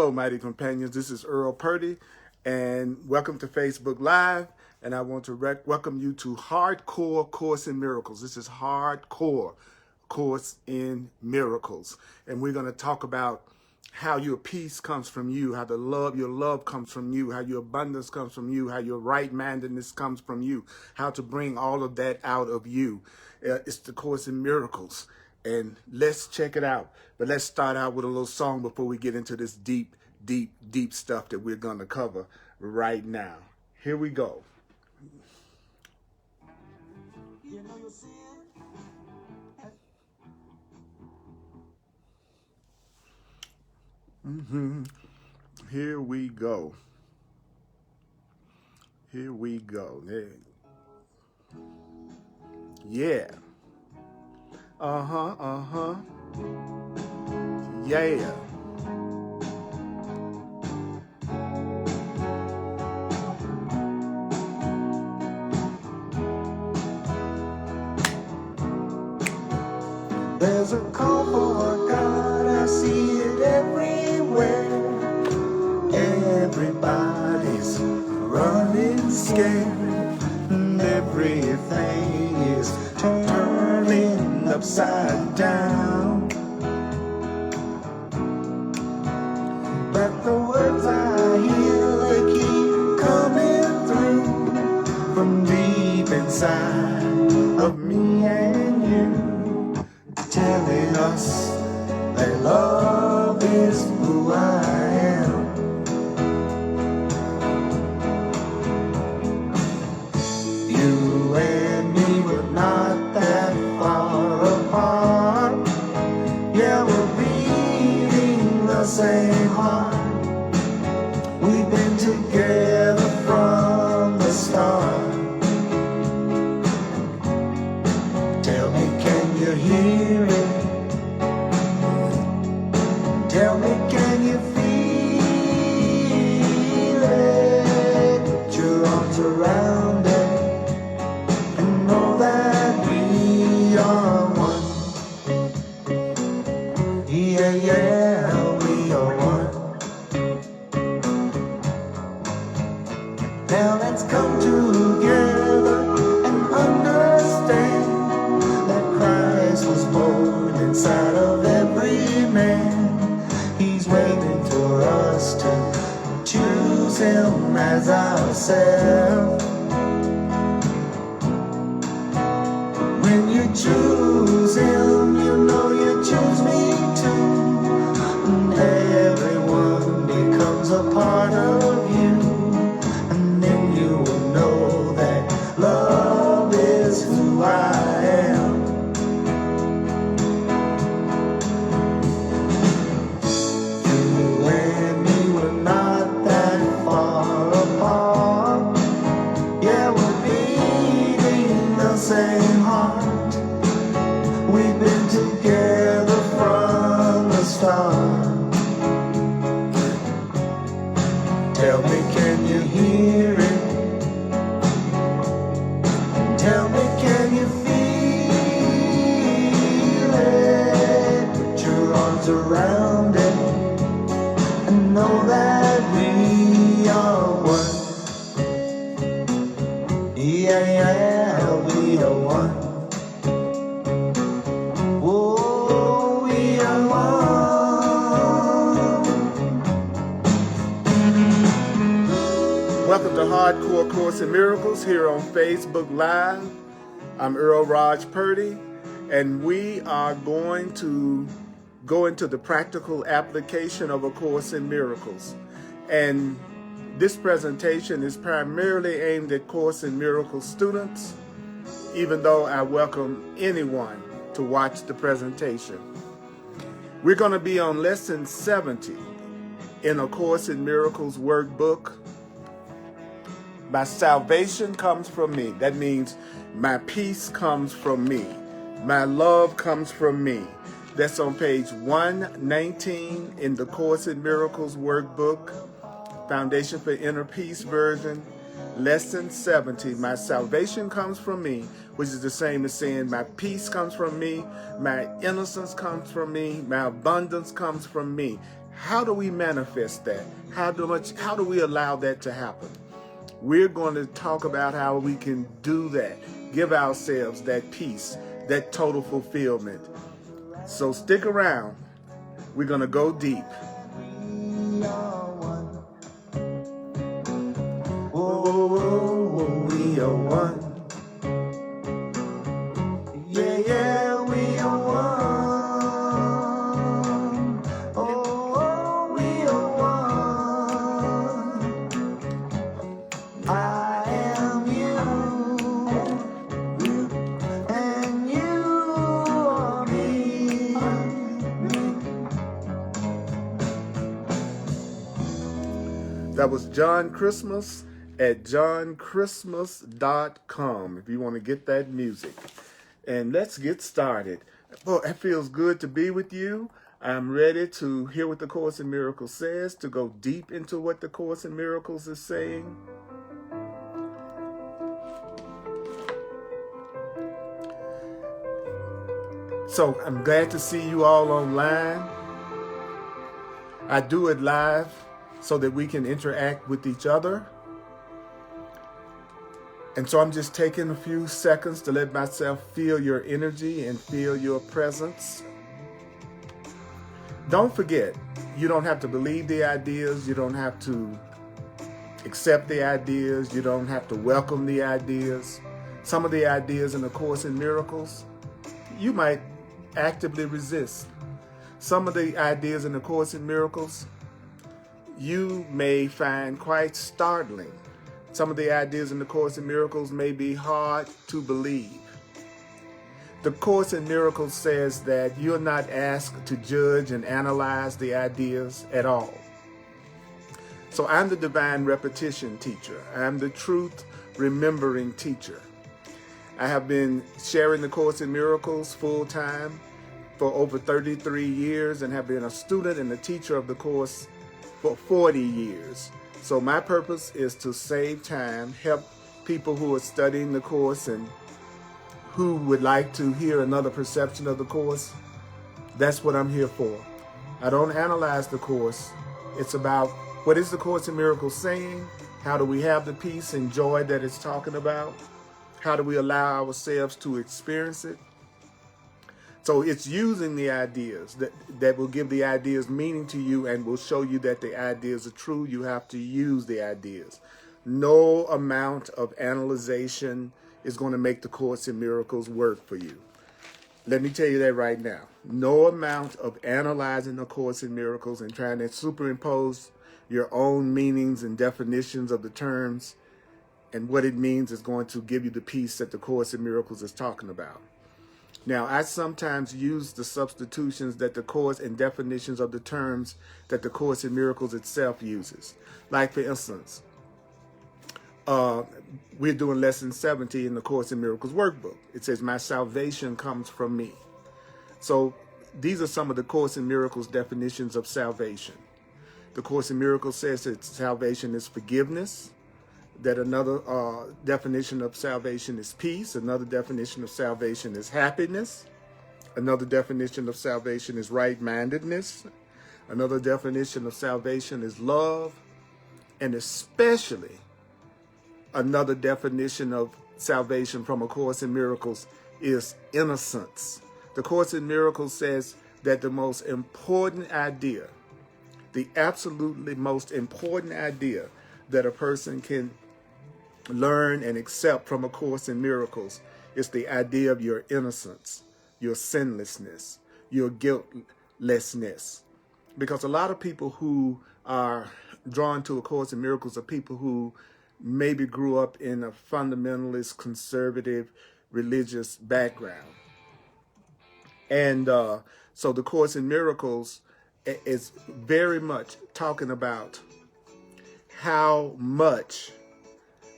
Hello, mighty companions. This is Earl Purdy, and welcome to Facebook Live. And I want to welcome you to Hardcore Course in Miracles. This is Hardcore Course in Miracles. And we're going to talk about how your peace comes from you, how your love comes from you, how your abundance comes from you, how your right-mindedness comes from you, how to bring all of that out of you. It's the Course in Miracles. And let's check it out. But let's start out with a little song before we get into this deep, deep, deep stuff that we're going to cover right now. Here we go. Here we go. Here we go. Yeah. Yeah. There's a call for God, I see it everywhere. Everybody's running scared, and everything is turning upside down. But the words I hear, they keep coming through from deep inside of me and you, telling us that love is who I am. You and me were not that far apart. Yeah, we're beating the same heart. We've been together from the start. Tell me, can you hear it? Tell me, can you feel it? Put your arms around it and know that we are one. Yeah, yeah, we are one. Now let's come together and understand that Christ was born inside of every man. He's waiting for us to choose him as ourselves. When you choose him, you know you choose me too. And everyone becomes a part of you. And then you will know that love is who I am. You and me were not that far apart. Yeah, we're beating the same heart. We've been together from the start. Tell me, can you hear it? Tell me, can you feel it? Put your arms around it and know that we are one. Yeah, yeah, we are one. Oh, we are one. Welcome to Hardcore Course in Miracles here on Facebook Live. I'm Earl Purdy, and we are going to go into the practical application of A Course in Miracles. And this presentation is primarily aimed at Course in Miracles students, even though I welcome anyone to watch the presentation. We're going to be on lesson 70 in A Course in Miracles workbook. My salvation comes from me. That means my peace comes from me. My love comes from me. That's on page 119 in the Course in Miracles workbook, Foundation for Inner Peace version, lesson 70. My salvation comes from me, which is the same as saying my peace comes from me, my innocence comes from me, my abundance comes from me. How do we manifest that? How do we allow that to happen? We're going to talk about how we can do that, give ourselves that peace, that total fulfillment. So stick around. We're going to go deep. Oh, we are one. Yeah, yeah, we are one. Oh, we are one. I am you, and you are me. That was John Christmas at johnchristmas.com if you want to get that music. And let's get started. Boy, it feels good to be with you. I'm ready to hear what the Course in Miracles says, to go deep into what the Course in Miracles is saying. So I'm glad to see you all online. I do it live so that we can interact with each other. And so I'm just taking a few seconds to let myself feel your energy and feel your presence. Don't forget, you don't have to believe the ideas. You don't have to accept the ideas. You don't have to welcome the ideas. Some of the ideas in the Course in Miracles, you might actively resist. Some of the ideas in the Course in Miracles, you may find quite startling. Some of the ideas in the Course in Miracles may be hard to believe. The Course in Miracles says that you're not asked to judge and analyze the ideas at all. So I'm the divine repetition teacher. I'm the truth remembering teacher. I have been sharing the Course in Miracles full time for over 33 years and have been a student and a teacher of the Course for 40 years. So my purpose is to save time, help people who are studying the Course and who would like to hear another perception of the Course. That's what I'm here for. I don't analyze the Course. It's about what is the Course in Miracles saying? How do we have the peace and joy that it's talking about? How do we allow ourselves to experience it? So it's using the ideas that will give the ideas meaning to you and will show you that the ideas are true. You have to use the ideas. No amount of analyzation is going to make the Course in Miracles work for you. Let me tell you that right now. No amount of analyzing the Course in Miracles and trying to superimpose your own meanings and definitions of the terms and what it means is going to give you the peace that the Course in Miracles is talking about. Now, I sometimes use the substitutions that the Course and definitions of the terms that the Course in Miracles itself uses. Like, for instance, we're doing lesson 70 in the Course in Miracles workbook. It says, my salvation comes from me. So these are some of the Course in Miracles definitions of salvation. The Course in Miracles says that salvation is forgiveness. That another definition of salvation is peace. Another definition of salvation is happiness. Another definition of salvation is right-mindedness. Another definition of salvation is love. And especially another definition of salvation from A Course in Miracles is innocence. The Course in Miracles says that the most important idea, the absolutely most important idea that a person can learn and accept from A Course in Miracles is the idea of your innocence, your sinlessness, your guiltlessness. Because a lot of people who are drawn to A Course in Miracles are people who maybe grew up in a fundamentalist, conservative, religious background. And so the Course in Miracles is very much talking about how much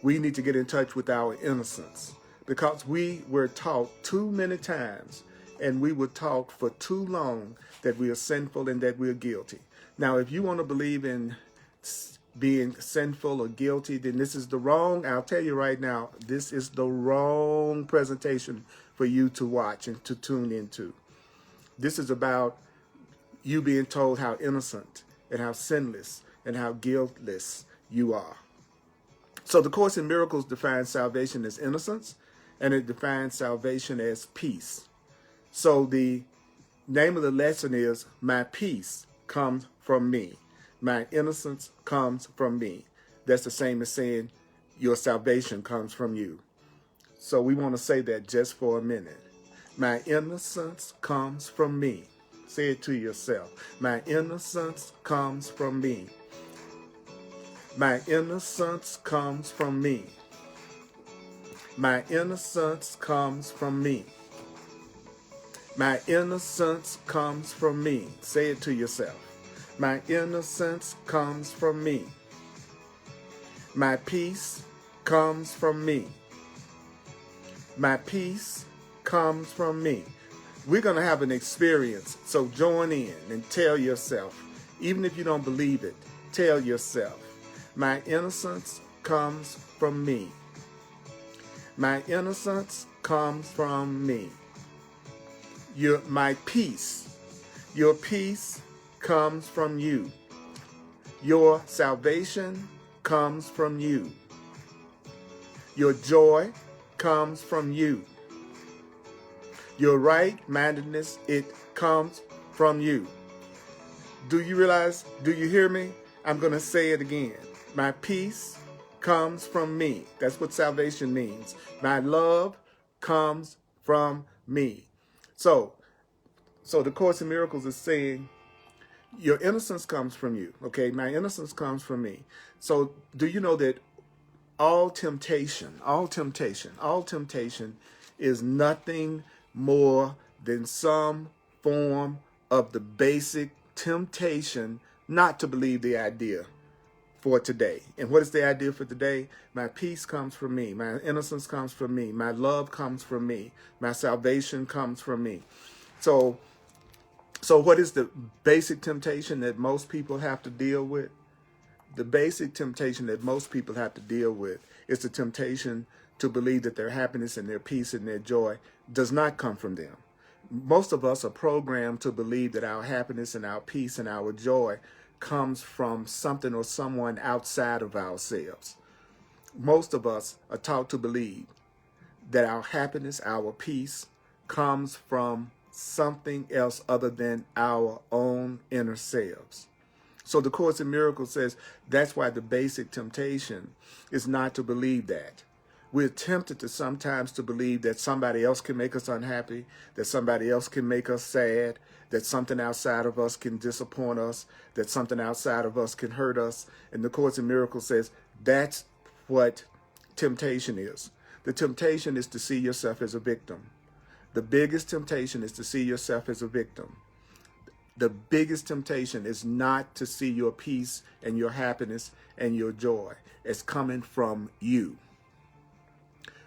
we need to get in touch with our innocence, because we were taught too many times and we were taught for too long that we are sinful and that we are guilty. Now, if you want to believe in being sinful or guilty, then this is the wrong, I'll tell you right now, this is the wrong presentation for you to watch and to tune into. This is about you being told how innocent and how sinless and how guiltless you are. So the Course in Miracles defines salvation as innocence, and it defines salvation as peace. So the name of the lesson is, my peace comes from me. My innocence comes from me. That's the same as saying your salvation comes from you. So we want to say that just for a minute. My innocence comes from me. Say it to yourself. My innocence comes from me. My innocence comes from me. My innocence comes from me. My innocence comes from me. Say it to yourself. My innocence comes from me. My peace comes from me. My peace comes from me. We're going to have an experience, so join in and tell yourself, even if you don't believe it, tell yourself, my innocence comes from me. My innocence comes from me. My peace, your peace comes from you. Your salvation comes from you. Your joy comes from you. Your right-mindedness, it comes from you. Do you realize, do you hear me? I'm going to say it again. My peace comes from me. That's what salvation means. My love comes from me. So the Course in Miracles is saying, your innocence comes from you. Okay, my innocence comes from me. So do you know that all temptation is nothing more than some form of the basic temptation not to believe the idea for today. And what is the idea for today? My peace comes from me. My innocence comes from me. My love comes from me. My salvation comes from me. So what is the basic temptation that most people have to deal with? The basic temptation that most people have to deal with is the temptation to believe that their happiness and their peace and their joy does not come from them. Most of us are programmed to believe that our happiness and our peace and our joy comes from something or someone outside of ourselves. Most of us are taught to believe that our happiness, our peace comes from something else other than our own inner selves. So the Course in Miracles says that's why the basic temptation is not to believe that. We're tempted to sometimes to believe that somebody else can make us unhappy, that somebody else can make us sad, that something outside of us can disappoint us, that something outside of us can hurt us. And the Course in Miracles says that's what temptation is. The temptation is to see yourself as a victim. The biggest temptation is to see yourself as a victim. The biggest temptation is not to see your peace and your happiness and your joy as coming from you.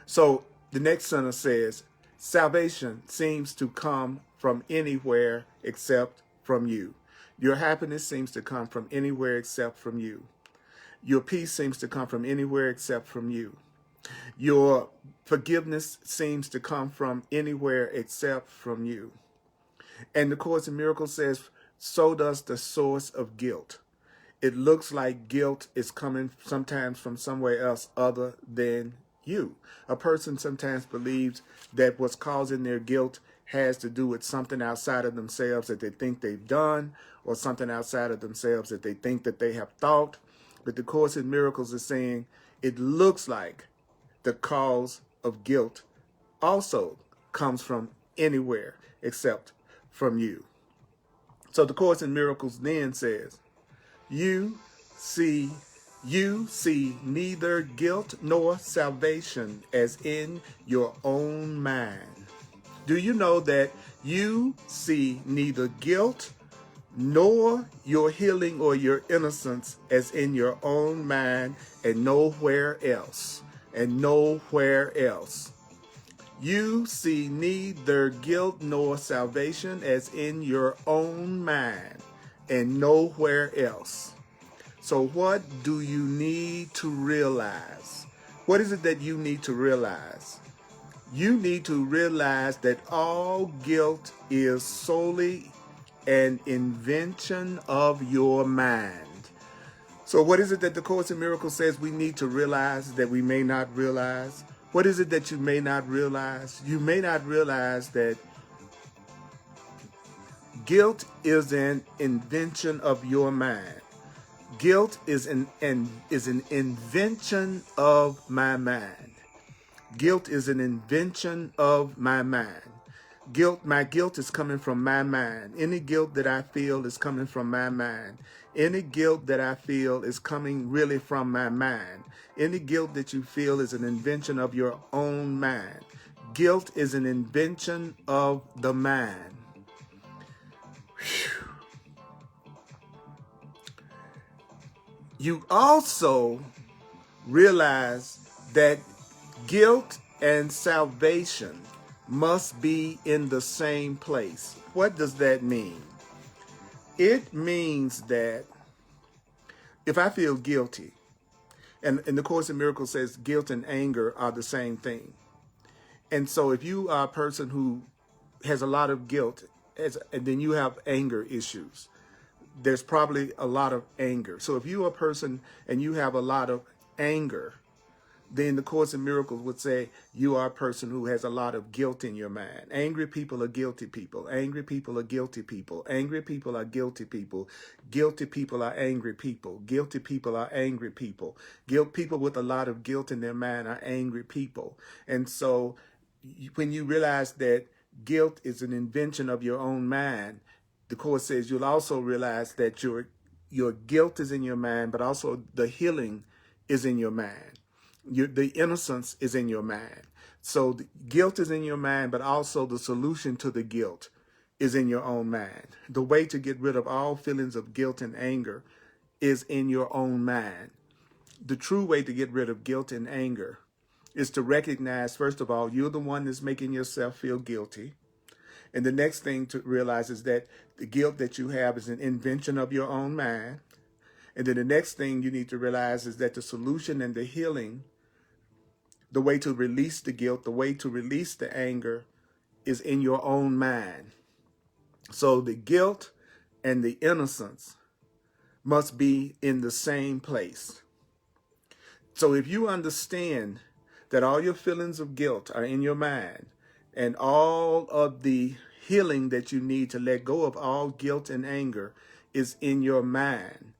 So the next sentence says, salvation seems to come from anywhere except from you. Your happiness seems to come from anywhere except from you. Your peace seems to come from anywhere except from you. Your forgiveness seems to come from anywhere except from you. And the Course in Miracles says, so does the source of guilt. It looks like guilt is coming sometimes from somewhere else other than you. A person sometimes believes that what's causing their guilt has to do with something outside of themselves that they think they've done, or something outside of themselves that they think that they have thought. But the Course in Miracles is saying it looks like the cause of guilt also comes from anywhere except from you. So the Course in Miracles then says, you see neither guilt nor salvation as in your own mind. Do you know that you see neither guilt nor your healing or your innocence as in your own mind and nowhere else? And nowhere else. You see neither guilt nor salvation as in your own mind and nowhere else. So what do you need to realize? What is it that you need to realize? You need to realize that all guilt is solely an invention of your mind. So what is it that the Course in Miracles says we need to realize that we may not realize? What is it that you may not realize? You may not realize that guilt is an invention of your mind. Guilt is an invention of my mind. Guilt is an invention of my mind. My guilt is coming from my mind. Any guilt that I feel is coming from my mind. Any guilt that I feel is coming really from my mind. Any guilt that you feel is an invention of your own mind. Guilt is an invention of the mind. Whew. You also realize that guilt and salvation must be in the same place. What does that mean? It means that if I feel guilty, and the Course in Miracles says guilt and anger are the same thing. And so if you are a person who has a lot of guilt, and then you have anger issues, there's probably a lot of anger. So if you're a person and you have a lot of anger, then the Course in Miracles would say you are a person who has a lot of guilt in your mind. Angry people are guilty people. Angry people are guilty people. Angry people are guilty people. Guilty people are angry people. Guilty people are angry people. People with a lot of guilt in their mind are angry people. And so when you realize that guilt is an invention of your own mind, the Course says you'll also realize that your guilt is in your mind, but also the healing is in your mind. The innocence is in your mind. So the guilt is in your mind, but also the solution to the guilt is in your own mind. The way to get rid of all feelings of guilt and anger is in your own mind. The true way to get rid of guilt and anger is to recognize, first of all, you're the one that's making yourself feel guilty. And the next thing to realize is that the guilt that you have is an invention of your own mind. And then the next thing you need to realize is that the solution and the healing, the way to release the guilt, the way to release the anger is in your own mind. So the guilt and the innocence must be in the same place. So if you understand that all your feelings of guilt are in your mind and all of the healing that you need to let go of all guilt and anger is in your mind,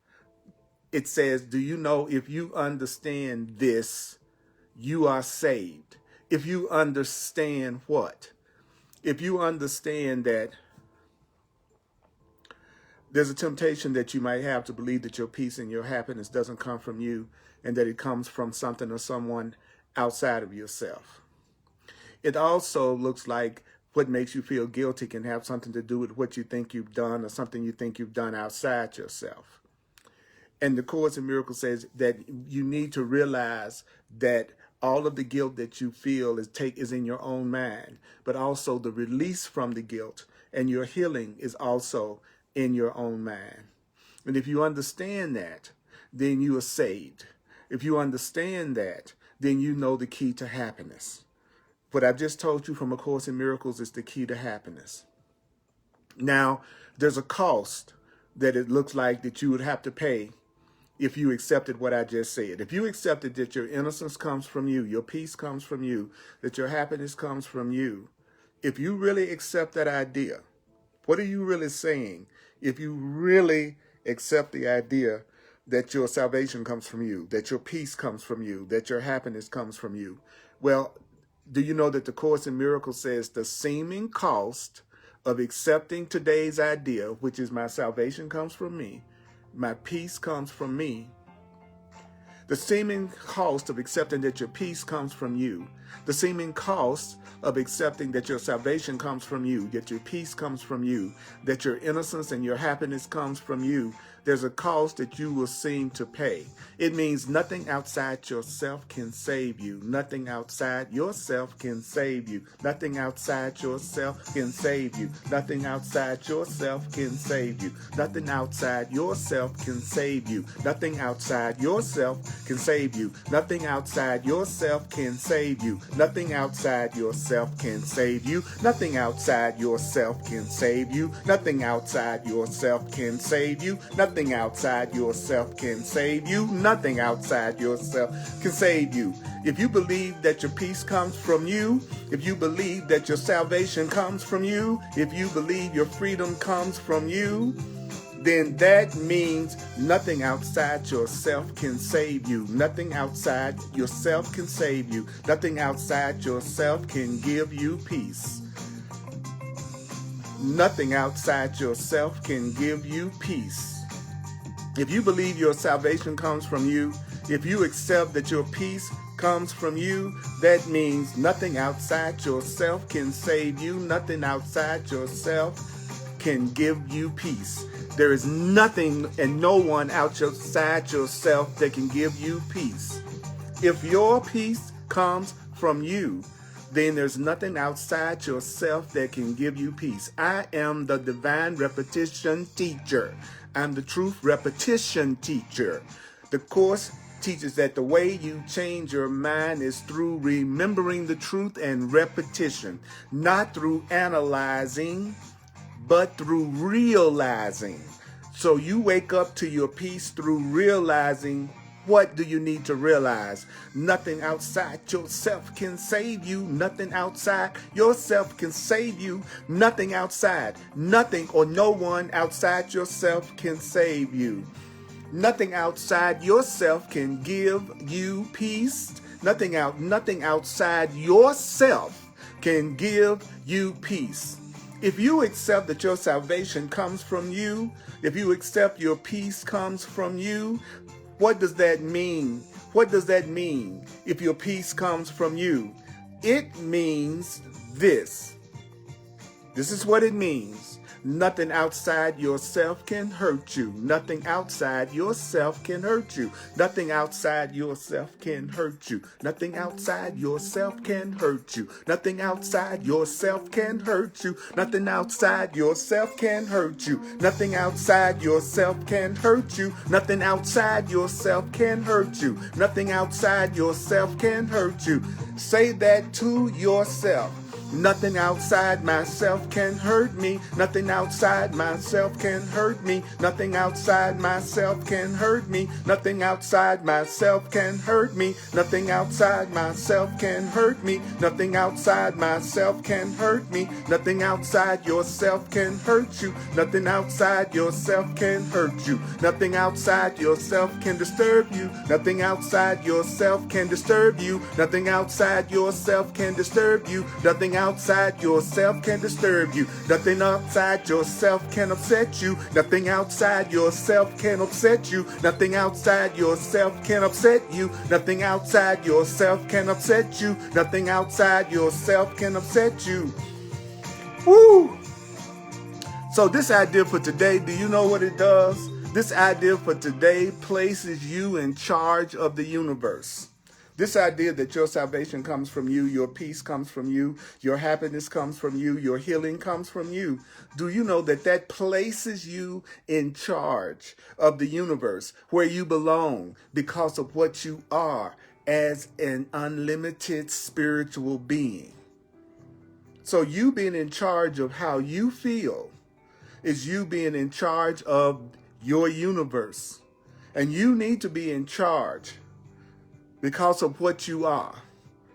it says, do you know if you understand this, you are saved? If you understand what? If you understand that there's a temptation that you might have to believe that your peace and your happiness doesn't come from you and that it comes from something or someone outside of yourself. It also looks like what makes you feel guilty can have something to do with what you think you've done or something you think you've done outside yourself. And the Course in Miracles says that you need to realize that all of the guilt that you feel is in your own mind, but also the release from the guilt and your healing is also in your own mind. And if you understand that, then you are saved. If you understand that, then you know the key to happiness. What I've just told you from A Course in Miracles is the key to happiness. Now, there's a cost that it looks like that you would have to pay if you accepted what I just said. If you accepted that your innocence comes from you, your peace comes from you, that your happiness comes from you, if you really accept that idea, what are you really saying? If you really accept the idea that your salvation comes from you, that your peace comes from you, that your happiness comes from you, well, do you know that the Course in Miracles says the seeming cost of accepting today's idea, which is my salvation comes from me, my peace comes from me, the seeming cost of accepting that your peace comes from you, the seeming cost of accepting that your salvation comes from you, that your peace comes from you, that your innocence and your happiness comes from you, there's a cost that you will seem to pay. It means nothing outside yourself can save you. Nothing outside yourself can save you. Nothing outside yourself can save you. Nothing outside yourself can save you. Nothing outside yourself can save you. Nothing outside yourself can save you. Nothing outside yourself can save you. Nothing outside yourself can save you. Nothing outside yourself can save you. Nothing outside yourself can save you. Nothing outside yourself can save you. Nothing outside yourself can save you. If you believe that your peace comes from you, if you believe that your salvation comes from you, if you believe your freedom comes from you, then that means nothing outside yourself can save you. Nothing outside yourself can save you. Nothing outside yourself can give you peace. Nothing outside yourself can give you peace. If you believe your salvation comes from you, if you accept that your peace comes from you, that means nothing outside yourself can save you. Nothing outside yourself can give you peace. There is nothing and no one outside yourself that can give you peace. If your peace comes from you, then there's nothing outside yourself that can give you peace. I am the divine repetition teacher. I'm the truth repetition teacher. The course teaches that the way you change your mind is through remembering the truth and repetition, not through analyzing, but through realizing. So you wake up to your peace through realizing. What do you need to realize? Nothing outside yourself can save you. Nothing outside yourself can save you. Nothing outside, nothing or no one outside yourself can save you. Nothing outside yourself can give you peace. Nothing outside yourself can give you peace. If you accept that your salvation comes from you, if you accept your peace comes from you, what does that mean? What does that mean if your peace comes from you? It means this. This is what it means. Nothing outside yourself can hurt you. Nothing outside yourself can hurt you. Nothing outside yourself can hurt you. Nothing outside yourself can hurt you. Nothing outside yourself can hurt you. Nothing outside yourself can hurt you. Nothing outside yourself can hurt you. Nothing outside yourself can hurt you. Nothing outside yourself can hurt you. Say that to yourself. Nothing outside myself can hurt me. Nothing outside myself can hurt me. Nothing outside myself can hurt me. Nothing outside myself can hurt me. Nothing outside myself can hurt me. Nothing outside myself can hurt me. Nothing outside yourself can hurt you. Nothing outside yourself can hurt you. Nothing outside yourself can disturb you. Nothing outside yourself can disturb you. Nothing outside yourself can disturb you. Nothing outside yourself can disturb you. Nothing outside yourself can upset you. Nothing outside yourself can upset you. Nothing outside yourself can upset you. Nothing outside yourself can upset you. Nothing outside yourself can upset you. Woo! So this idea for today, do you know what it does? This idea for today places you in charge of the universe. This idea that your salvation comes from you, your peace comes from you, your happiness comes from you, your healing comes from you. Do you know that that places you in charge of the universe where you belong because of what you are as an unlimited spiritual being? So you being in charge of how you feel is you being in charge of your universe. And you need to be in charge because of what you are,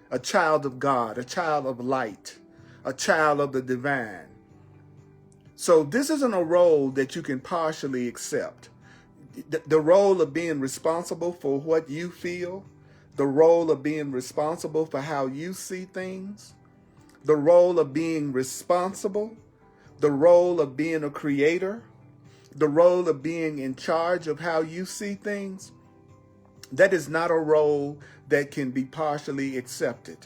a child of God, a child of light, a child of the divine. So this isn't a role that you can partially accept. The role of being responsible for what you feel, the role of being responsible for how you see things, the role of being responsible, the role of being a creator, the role of being in charge of how you see things. That is not a role that can be partially accepted.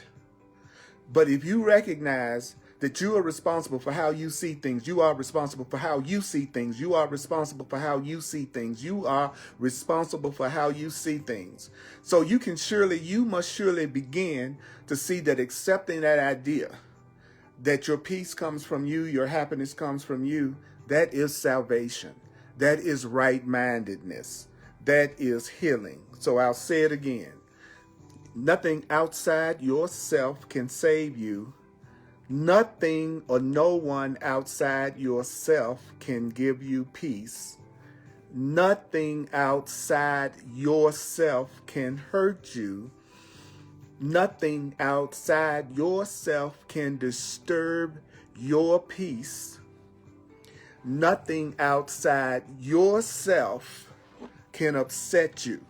But if you recognize that you are responsible for how you see things, you are responsible for how you see things, you are responsible for how you see things, you are responsible for how you see things. So you must surely begin to see that accepting that idea, that your peace comes from you, your happiness comes from you, that is salvation. That is right-mindedness. that is healing. So I'll say it again. Nothing outside yourself can save you. Nothing or no one outside yourself can give you peace. Nothing outside yourself can hurt you. Nothing outside yourself can disturb your peace. Nothing outside yourself can upset you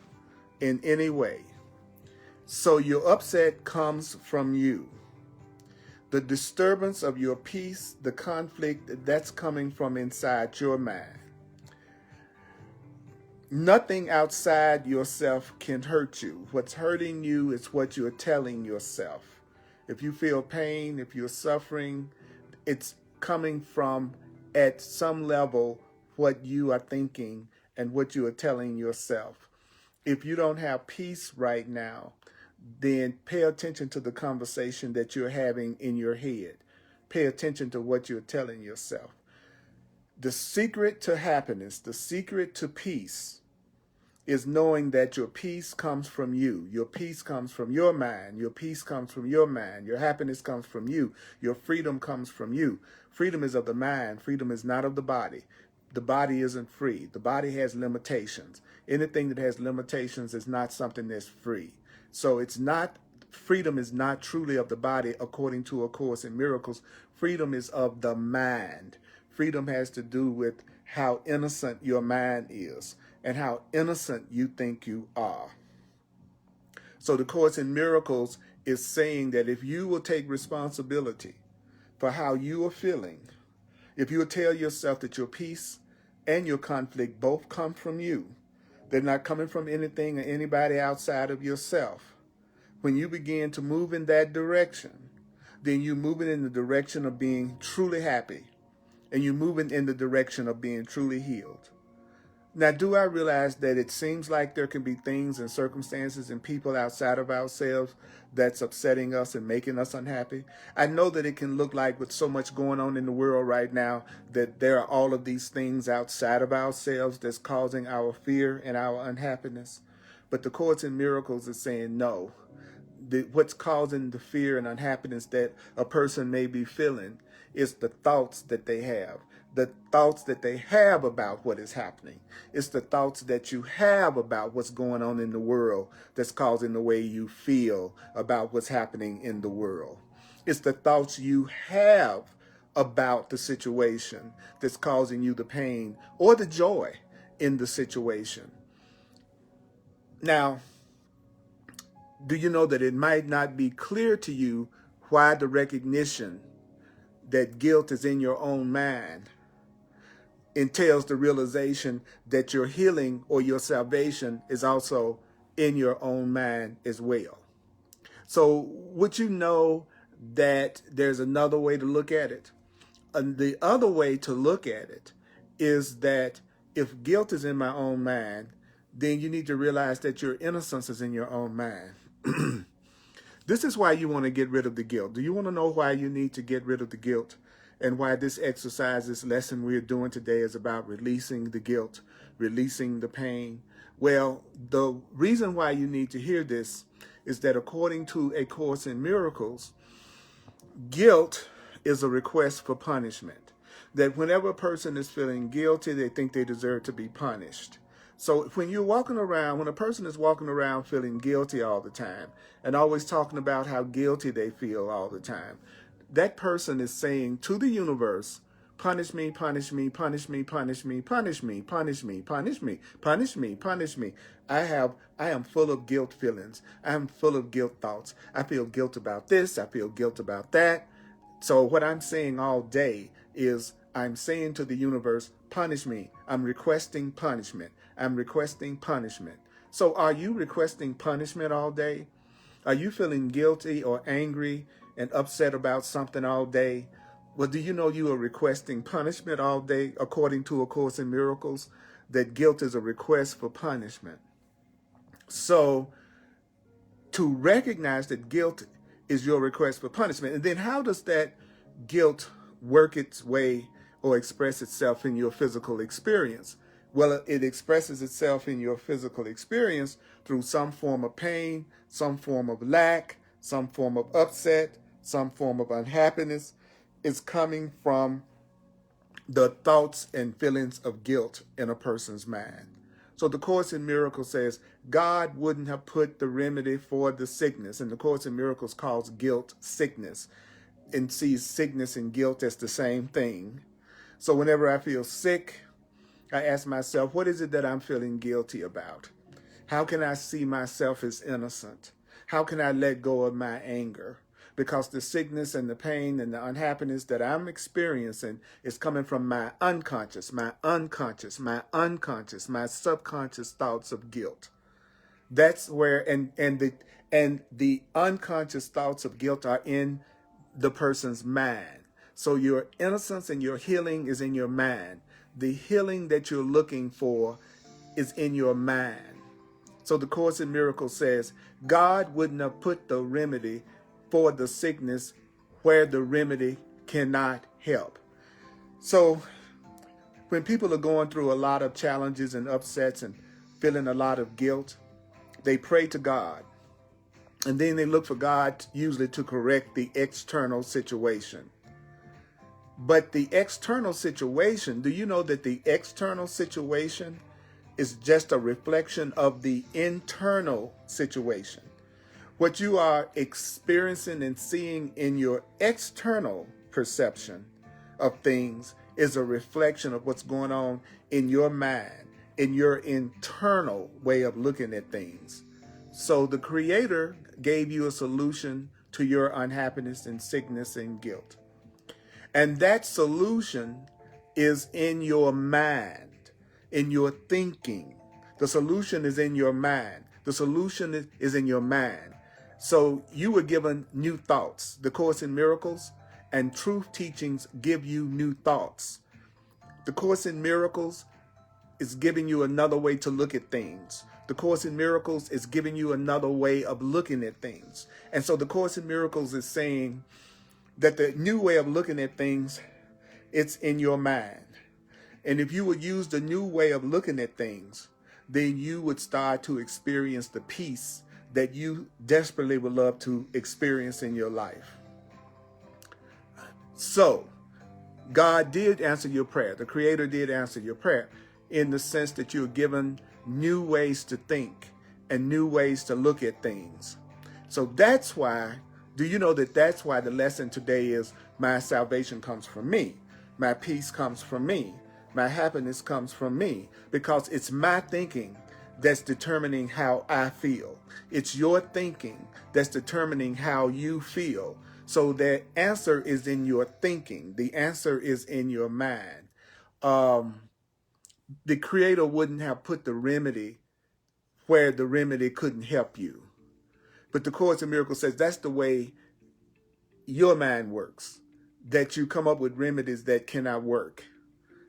in any way. So your upset comes from you. The disturbance of your peace, the conflict, that's coming from inside your mind. Nothing outside yourself can hurt you. What's hurting you is what you're telling yourself. If you feel pain, if you're suffering, it's coming from, at some level, what you are thinking and what you are telling yourself. If you don't have peace right now, then pay attention to the conversation that you're having in your head. Pay attention to what you're telling yourself. The secret to happiness, the secret to peace, is knowing that your peace comes from you. Your peace comes from your mind. Your peace comes from your mind. Your happiness comes from you. Your freedom comes from you. Freedom is of the mind. Freedom is not of the body. The body isn't free. The body has limitations. Anything that has limitations is not something that's free. So it's not, freedom is not truly of the body according to A Course in Miracles. Freedom is of the mind. Freedom has to do with how innocent your mind is and how innocent you think you are. So the Course in Miracles is saying that if you will take responsibility for how you are feeling, if you will tell yourself that your peace and your conflict both come from you, they're not coming from anything or anybody outside of yourself. When you begin to move in that direction, then you're moving in the direction of being truly happy, and you're moving in the direction of being truly healed. Now, do I realize that it seems like there can be things and circumstances and people outside of ourselves that's upsetting us and making us unhappy? I know that it can look like, with so much going on in the world right now, that there are all of these things outside of ourselves that's causing our fear and our unhappiness. But the Course in Miracles is saying no. What's causing the fear and unhappiness that a person may be feeling is the thoughts that they have. The thoughts that they have about what is happening. It's the thoughts that you have about what's going on in the world that's causing the way you feel about what's happening in the world. It's the thoughts you have about the situation that's causing you the pain or the joy in the situation. Now, do you know that it might not be clear to you why the recognition that guilt is in your own mind entails the realization that your healing or your salvation is also in your own mind as well? So would you know that there's another way to look at it? And the other way to look at it is that if guilt is in my own mind, then you need to realize that your innocence is in your own mind. This is why you want to get rid of the guilt. Do you want to know why you need to get rid of the guilt? And why this exercise, this lesson we're doing today is about releasing the guilt, releasing the pain? Well, the reason why you need to hear this is that according to A Course in Miracles, guilt is a request for punishment. That whenever a person is feeling guilty, they think they deserve to be punished. So when you're walking around, when a person is walking around feeling guilty all the time and always talking about how guilty they feel all the time, that person is saying to the universe, punish me, punish me, punish me, punish me, punish me, punish me, punish me, punish me, punish me. I am full of guilt feelings. I am full of guilt thoughts. I feel guilt about this. I feel guilt about that. So what I'm saying all day is I'm saying to the universe, punish me. I'm requesting punishment. I'm requesting punishment. So are you requesting punishment all day? Are you feeling guilty or angry and upset about something all day? Well, do you know you are requesting punishment all day according to A Course in Miracles? That guilt is a request for punishment. So to recognize that guilt is your request for punishment, and then how does that guilt work its way or express itself in your physical experience? Well, it expresses itself in your physical experience through some form of pain, some form of lack, some form of upset, some form of unhappiness. It's coming from the thoughts and feelings of guilt in a person's mind. So the Course in Miracles says God wouldn't have put the remedy for the sickness, and the Course in Miracles calls guilt sickness and sees sickness and guilt as the same thing. So whenever I feel sick, I ask myself, what is it that I'm feeling guilty about? How can I see myself as innocent? How can I let go of my anger? Because the sickness and the pain and the unhappiness that I'm experiencing is coming from my unconscious, my subconscious thoughts of guilt. That's where, and the unconscious thoughts of guilt are in the person's mind. So your innocence and your healing is in your mind. The healing that you're looking for is in your mind. So the Course in Miracles says God wouldn't have put the remedy for the sickness where the remedy cannot help. So when people are going through a lot of challenges and upsets and feeling a lot of guilt, they pray to God. And then they look for God usually to correct the external situation. But the external situation, do you know that the external situation is just a reflection of the internal situation? What you are experiencing and seeing in your external perception of things is a reflection of what's going on in your mind, in your internal way of looking at things. So the Creator gave you a solution to your unhappiness and sickness and guilt. And that solution is in your mind, in your thinking. The solution is in your mind. The solution is in your mind. So you were given new thoughts. The Course in Miracles and truth teachings give you new thoughts. The Course in Miracles is giving you another way to look at things. The Course in Miracles is giving you another way of looking at things. And so the Course in Miracles is saying that the new way of looking at things, it's in your mind. And if you would use the new way of looking at things, then you would start to experience the peace that you desperately would love to experience in your life. So, God did answer your prayer. The Creator did answer your prayer in the sense that you're given new ways to think and new ways to look at things. So that's why, do you know that that's why the lesson today is my salvation comes from me. My peace comes from me. My happiness comes from me, because it's my thinking that's determining how I feel. It's your thinking that's determining how you feel. So the answer is in your thinking. The answer is in your mind. The Creator wouldn't have put the remedy where the remedy couldn't help you. But the Course in Miracles says that's the way your mind works, that you come up with remedies that cannot work.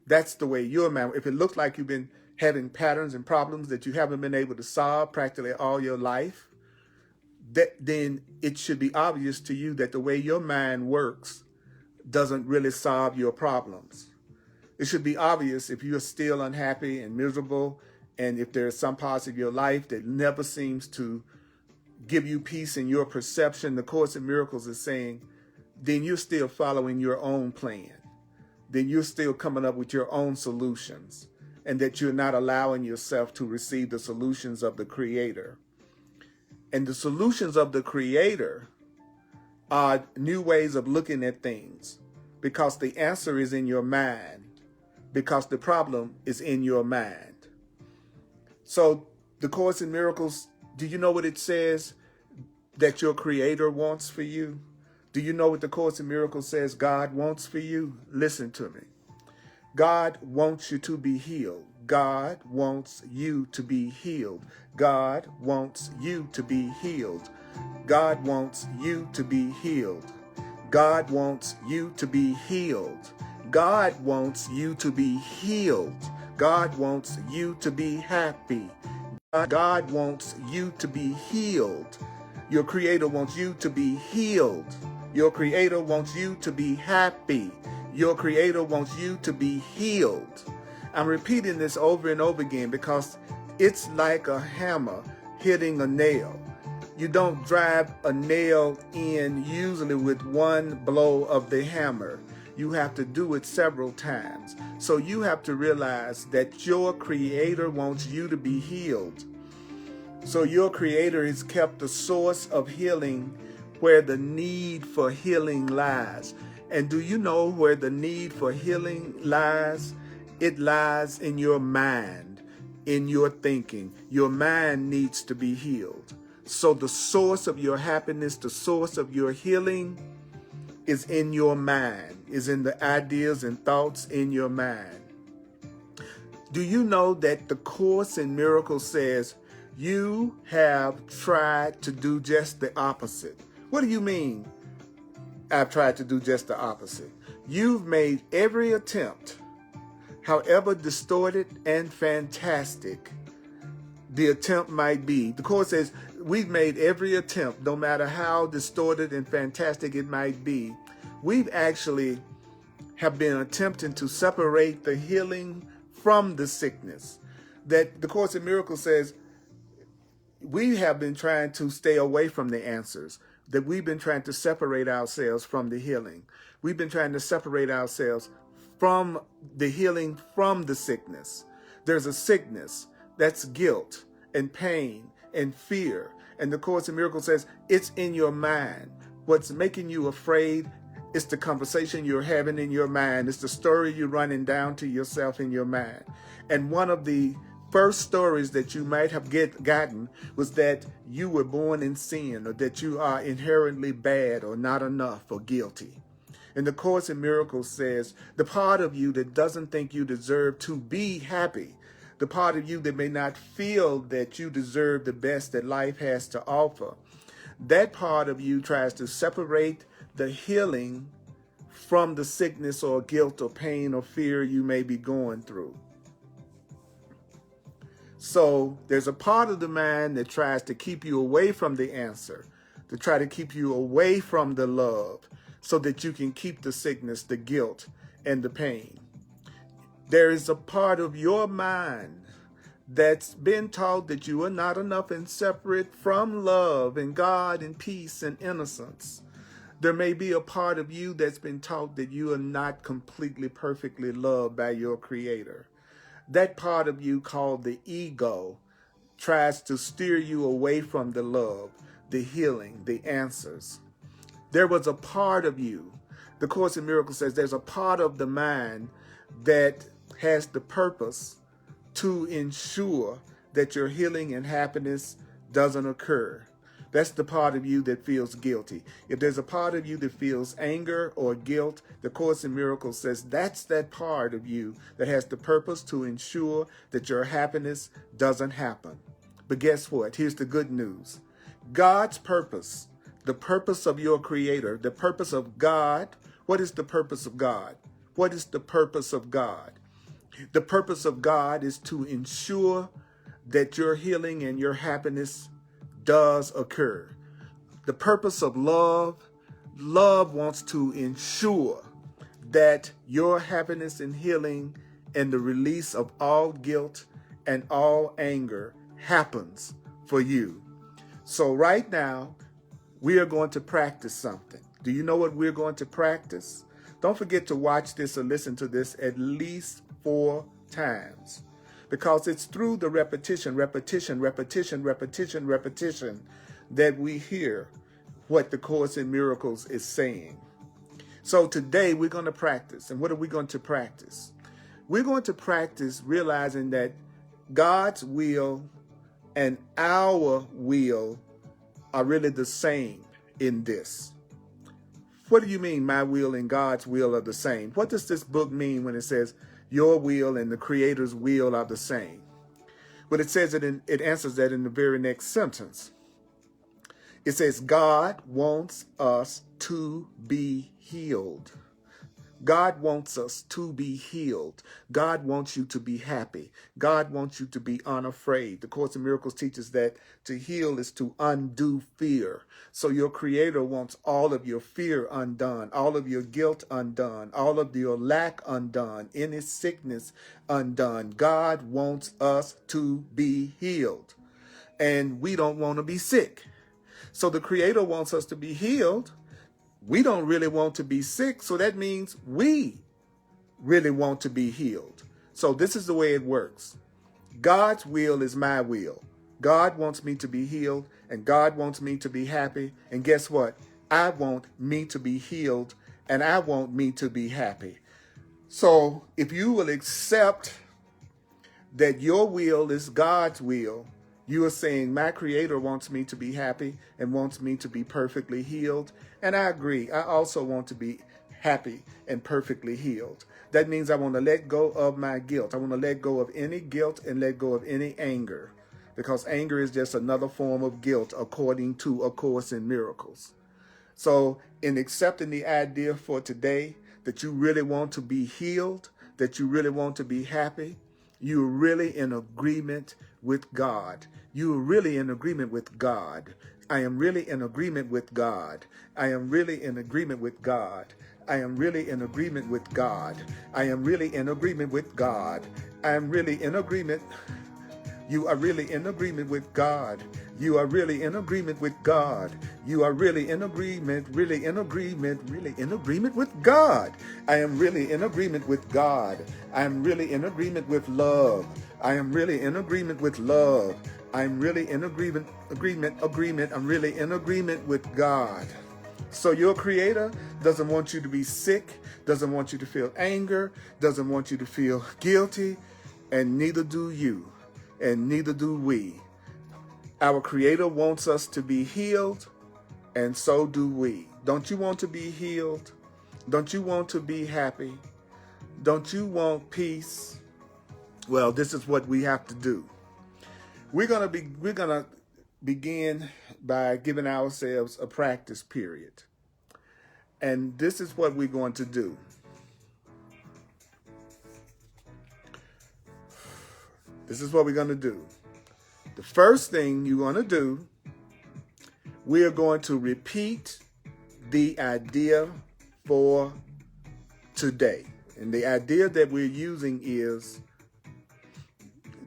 That's the way your mind, if it looks like you've been having patterns and problems that you haven't been able to solve practically all your life, then it should be obvious to you that the way your mind works doesn't really solve your problems. It should be obvious if you're still unhappy and miserable, and if there's some parts of your life that never seems to give you peace in your perception. The Course in Miracles is saying, then you're still following your own plan. Then you're still coming up with your own solutions, and that you're not allowing yourself to receive the solutions of the Creator. And the solutions of the Creator are new ways of looking at things, because the answer is in your mind, because the problem is in your mind. So the Course in Miracles, do you know what it says that your Creator wants for you? Do you know what the Course in Miracles says God wants for you? Listen to me. God wants you to be healed. God wants you to be healed. God wants you to be healed. God wants you to be healed. God wants you to be healed. God wants you to be healed. God wants you to be happy. God wants you to be healed. Your Creator wants you to be healed. Your Creator wants you to be happy. Your Creator wants you to be healed. I'm repeating this over and over again because it's like a hammer hitting a nail. You don't drive a nail in usually with one blow of the hammer. You have to do it several times. So you have to realize that your Creator wants you to be healed. So your Creator has kept the source of healing where the need for healing lies. And do you know where the need for healing lies? It lies in your mind, in your thinking. Your mind needs to be healed. So the source of your happiness, the source of your healing is in your mind, is in the ideas and thoughts in your mind. Do you know that the Course in Miracles says you have tried to do just the opposite? What do you mean, I've tried to do just the opposite? You've made every attempt, however distorted and fantastic the attempt might be. The Course says we've made every attempt, no matter how distorted and fantastic it might be. We've actually have been attempting to separate the healing from the sickness. That the Course in Miracles says we have been trying to stay away from the answers, that we've been trying to separate ourselves from the healing. We've been trying to separate ourselves from the healing from the sickness. There's a sickness that's guilt and pain and fear. And the Course in Miracles says it's in your mind. What's making you afraid is the conversation you're having in your mind. It's the story you're running down to yourself in your mind. And one of the first stories that you might have gotten was that you were born in sin, or that you are inherently bad or not enough or guilty. And the Course in Miracles says the part of you that doesn't think you deserve to be happy, the part of you that may not feel that you deserve the best that life has to offer, that part of you tries to separate the healing from the sickness or guilt or pain or fear you may be going through. So there's a part of the mind that tries to keep you away from the answer, to try to keep you away from the love, so that you can keep the sickness, the guilt, and the pain. There is a part of your mind that's been taught that you are not enough and separate from love and God and peace and innocence. There may be a part of you that's been taught that you are not completely, perfectly loved by your Creator. That part of you, called the ego, tries to steer you away from the love, the healing, the answers. There was a part of you, the Course in Miracles says there's a part of the mind that has the purpose to ensure that your healing and happiness doesn't occur. That's the part of you that feels guilty. If there's a part of you that feels anger or guilt, the Course in Miracles says that's that part of you that has the purpose to ensure that your happiness doesn't happen. But guess what? Here's the good news. God's purpose, the purpose of your Creator, the purpose of God. What is the purpose of God? What is the purpose of God? The purpose of God is to ensure that your healing and your happiness does occur. The purpose of love wants to ensure that your happiness and healing and the release of all guilt and all anger happens for you. So right now, we are going to practice something. Do you know what we're going to practice? Don't forget to watch this or listen to this at least 4 times, because it's through the repetition that we hear what the Course in Miracles is saying. So today we're going to practice. And what are we going to practice? We're going to practice realizing that God's will and our will are really the same in this. What do you mean my will and God's will are the same? What does this book mean when it says your will and the Creator's will are the same? But it says it answers that in the very next sentence. It says God wants us to be healed. God wants us to be healed. God wants you to be happy. God wants you to be unafraid. The Course in Miracles teaches that to heal is to undo fear. So your Creator wants all of your fear undone, all of your guilt undone, all of your lack undone, any sickness undone. God wants us to be healed. And we don't want to be sick. So the Creator wants us to be healed. We don't really want to be sick, so that means we really want to be healed. So this is the way it works. God's will is my will. God wants me to be healed, and God wants me to be happy. And guess what? I want me to be healed, and I want me to be happy. So if you will accept that your will is God's will, you are saying, my Creator wants me to be happy and wants me to be perfectly healed. And I agree. I also want to be happy and perfectly healed. That means I want to let go of my guilt. I want to let go of any guilt and let go of any anger, because anger is just another form of guilt according to A Course in Miracles. So in accepting the idea for today that you really want to be healed, that you really want to be happy, you're really in agreement with God. You're really in agreement with God. I am really in agreement with God. I am really in agreement with God. I am really in agreement with God. I am really in agreement with God. I am really in agreement. You are really in agreement with God. You are really in agreement with God. You are really in agreement, really in agreement, really in agreement with God. I am really in agreement with God. I am really in agreement with love. I am really in agreement with love. I'm really in agreement. I'm really in agreement with God. So your Creator doesn't want you to be sick, doesn't want you to feel anger, doesn't want you to feel guilty, and neither do you, and neither do we. Our Creator wants us to be healed, and so do we. Don't you want to be healed? Don't you want to be happy? Don't you want peace? Well, this is what we have to do. We're gonna begin by giving ourselves a practice period. And this is what we're going to do. This is what we're going to do. The first thing you're going to do, we are going to repeat the idea for today. And the idea that we're using is,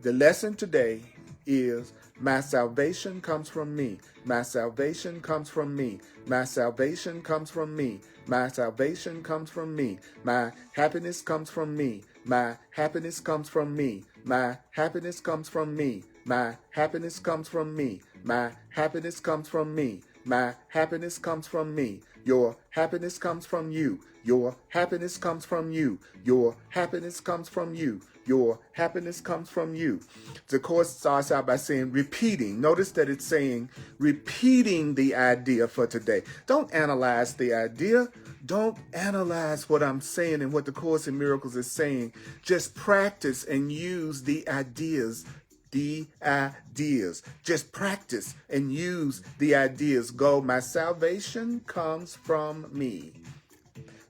the lesson today is, my salvation comes from me. My salvation comes from me. My salvation comes from me. My salvation comes from me. My happiness comes from me. My happiness comes from me. My happiness comes from me. My happiness comes from me. My happiness comes from me. My happiness comes from me. Your happiness comes from you. Your happiness comes from you. Your happiness comes from you. Your happiness comes from you. The Course starts out by saying repeating. Notice that it's saying repeating the idea for today. Don't analyze the idea. Don't analyze what I'm saying and what the Course in Miracles is saying. Just practice and use the ideas. The ideas. Just practice and use the ideas. Go, my salvation comes from me.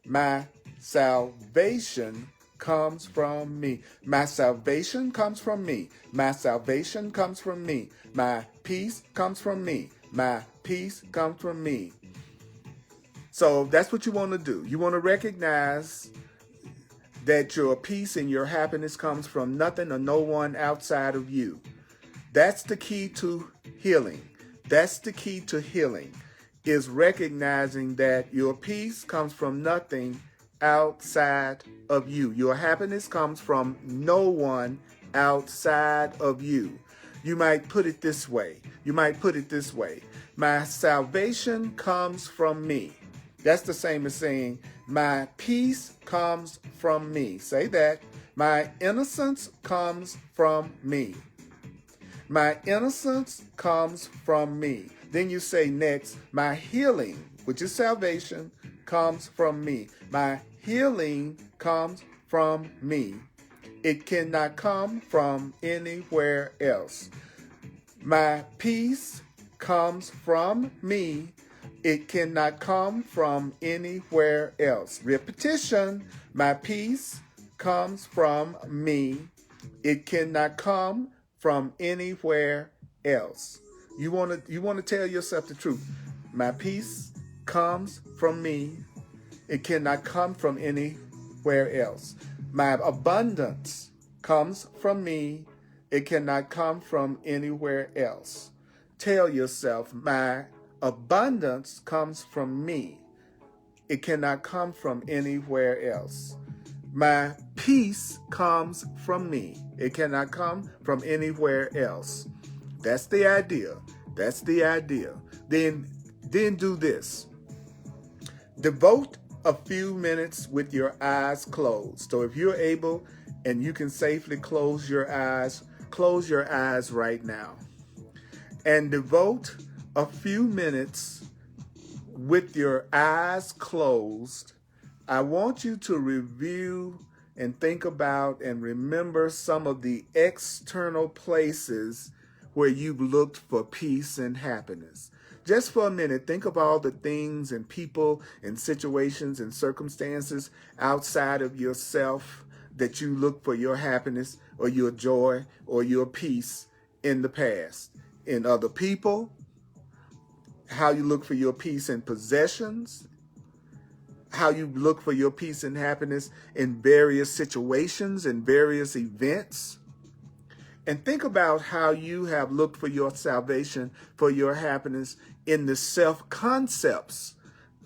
My salvation comes from me. My salvation comes from me. My salvation comes from me. My peace comes from me. My peace comes from me. So that's what you want to do. You want to recognize that your peace and your happiness comes from nothing or no one outside of you. That's the key to healing. That's the key to healing, is recognizing that your peace comes from nothing outside of you. Your happiness comes from no one outside of you. You might put it this way. My salvation comes from me. That's the same as saying, my peace comes from me. Say that. My innocence comes from me. My innocence comes from me. Then you say next, my healing, which is salvation, comes from me. My healing comes from me. It cannot come from anywhere else. My peace comes from me. It cannot come from anywhere else. Repetition. My peace comes from me. It cannot come from anywhere else. You want to tell yourself the truth. My peace comes from me. It cannot come from anywhere else. My abundance comes from me. It cannot come from anywhere else. Tell yourself, my abundance comes from me. It cannot come from anywhere else. My peace comes from me. It cannot come from anywhere else. That's the idea. That's the idea. Then do this. Devote a few minutes with your eyes closed. So if you're able and you can safely close your eyes right now. And devote a few minutes with your eyes closed. I want you to review and think about and remember some of the external places where you've looked for peace and happiness. Just for a minute, think of all the things and people and situations and circumstances outside of yourself that you look for your happiness or your joy or your peace in the past. In other people, how you look for your peace in possessions, how you look for your peace and happiness in various situations and various events. And think about how you have looked for your salvation, for your happiness in the self-concepts